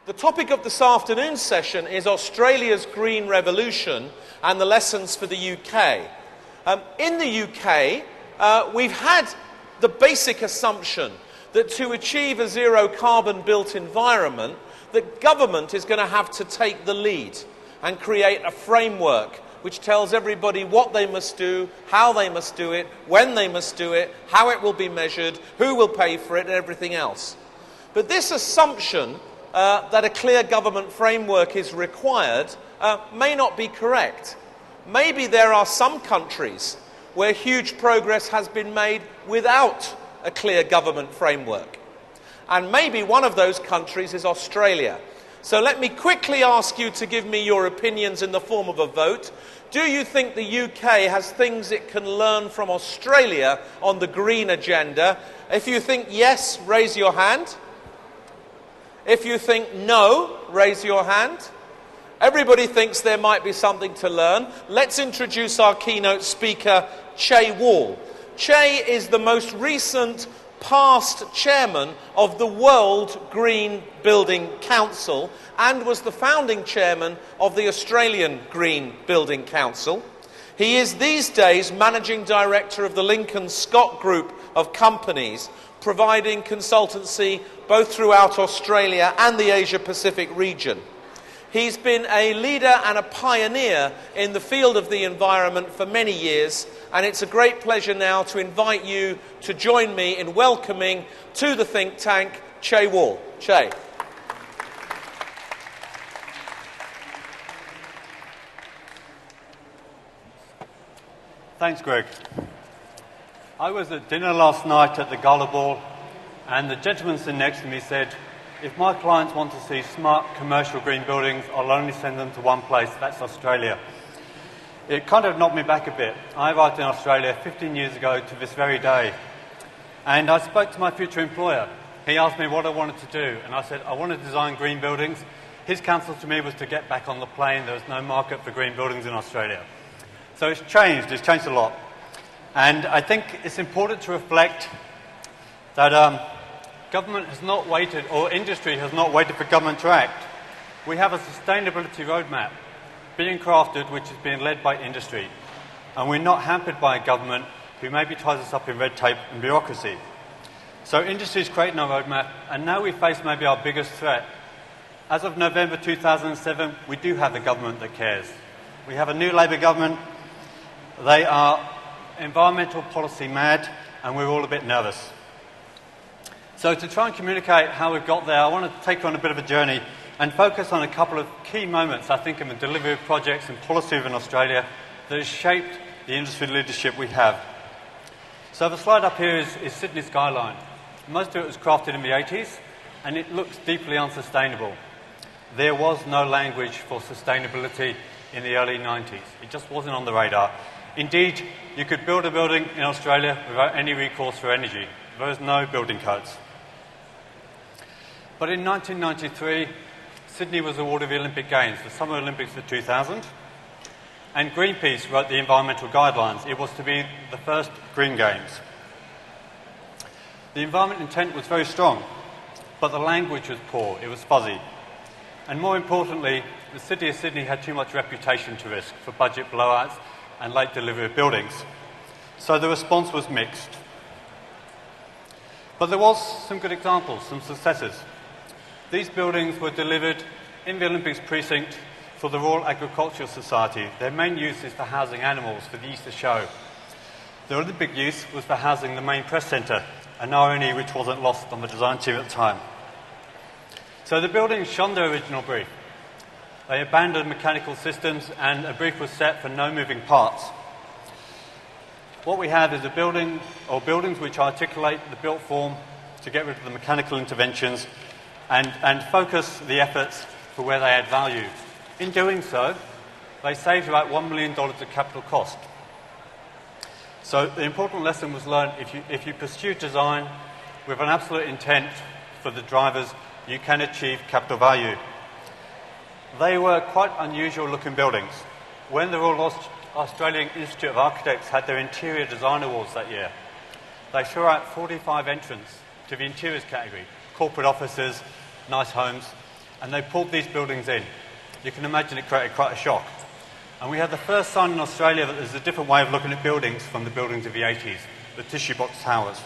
The topic of this afternoon's session is Australia's Green Revolution and the lessons for the UK. In the UK, we've had the basic assumption that to achieve a zero carbon built environment, that government is going to have to take the lead and create a framework which tells everybody what they must do, how they must do it, when they must do it, how it will be measured, who will pay for it, and everything else. But this assumption that a clear government framework is required may not be correct. Maybe there are some countries where huge progress has been made without a clear government framework. And maybe one of those countries is Australia. So let me quickly ask you to give me your opinions in the form of a vote. Do you think the UK has things it can learn from Australia on the green agenda? If you think yes, raise your hand. If you think no, raise your hand. Everybody thinks there might be something to learn. Let's introduce our keynote speaker, Che Wall. Che is the most recent past chairman of the World Green Building Council and was the founding chairman of the Australian Green Building Council. He is these days managing director of the Lincoln Scott Group of companies, providing consultancy both throughout Australia and the Asia-Pacific region. He's been a leader and a pioneer in the field of the environment for many years, and it's a great pleasure now to invite you to join me in welcoming to the think tank Che Wall. Che. Thanks, Greg. I was at dinner last night at the Gala Ball, and the gentleman sitting next to me said, if my clients want to see smart commercial green buildings, I'll only send them to one place, that's Australia. It kind of knocked me back a bit. I arrived in Australia 15 years ago to this very day, and I spoke to my future employer. He asked me what I wanted to do, and I said, I want to design green buildings. His counsel to me was to get back on the plane. There was no market for green buildings in Australia. So it's changed a lot. And I think it's important to reflect that government has not waited, or industry has not waited for government to act. We have a sustainability roadmap being crafted which is being led by industry. And we're not hampered by a government who maybe ties us up in red tape and bureaucracy. So industry is creating a roadmap, and now we face maybe our biggest threat. As of November 2007, we do have a government that cares. We have a new Labour government. They are environmental policy mad, and we're all a bit nervous. So to try and communicate how we've got there, I want to take you on a bit of a journey and focus on a couple of key moments, I think, in the delivery of projects and policy within Australia that has shaped the industry leadership we have. So the slide up here is Sydney skyline. Most of it was crafted in the 80s, and it looks deeply unsustainable. There was no language for sustainability in the early 90s. It just wasn't on the radar. Indeed, you could build a building in Australia without any recourse for energy. There was no building codes. But in 1993, Sydney was awarded the Olympic Games, the Summer Olympics of 2000, and Greenpeace wrote the environmental guidelines. It was to be the first Green Games. The environment intent was very strong, but the language was poor, it was fuzzy. And more importantly, the City of Sydney had too much reputation to risk for budget blowouts and late delivery of buildings. So the response was mixed. But there was some good examples, some successes. These buildings were delivered in the Olympics precinct for the Royal Agricultural Society. Their main use is for housing animals for the Easter show. The Olympic use was for housing the main press centre, an irony which wasn't lost on the design team at the time. So the buildings shunned their original brief. They abandoned mechanical systems, and a brief was set for no moving parts. What we have is a building, or buildings which articulate the built form to get rid of the mechanical interventions and focus the efforts for where they add value. In doing so, they saved about $1 million of capital cost. So the important lesson was learned: if you pursue design with an absolute intent for the drivers, you can achieve capital value. They were quite unusual looking buildings. When the Royal Australian Institute of Architects had their Interior Design Awards that year, they threw out 45 entrants to the interiors category, corporate offices, nice homes, and they pulled these buildings in. You can imagine it created quite a shock. And we had the first sign in Australia that there's a different way of looking at buildings from the buildings of the 80s, the tissue box towers.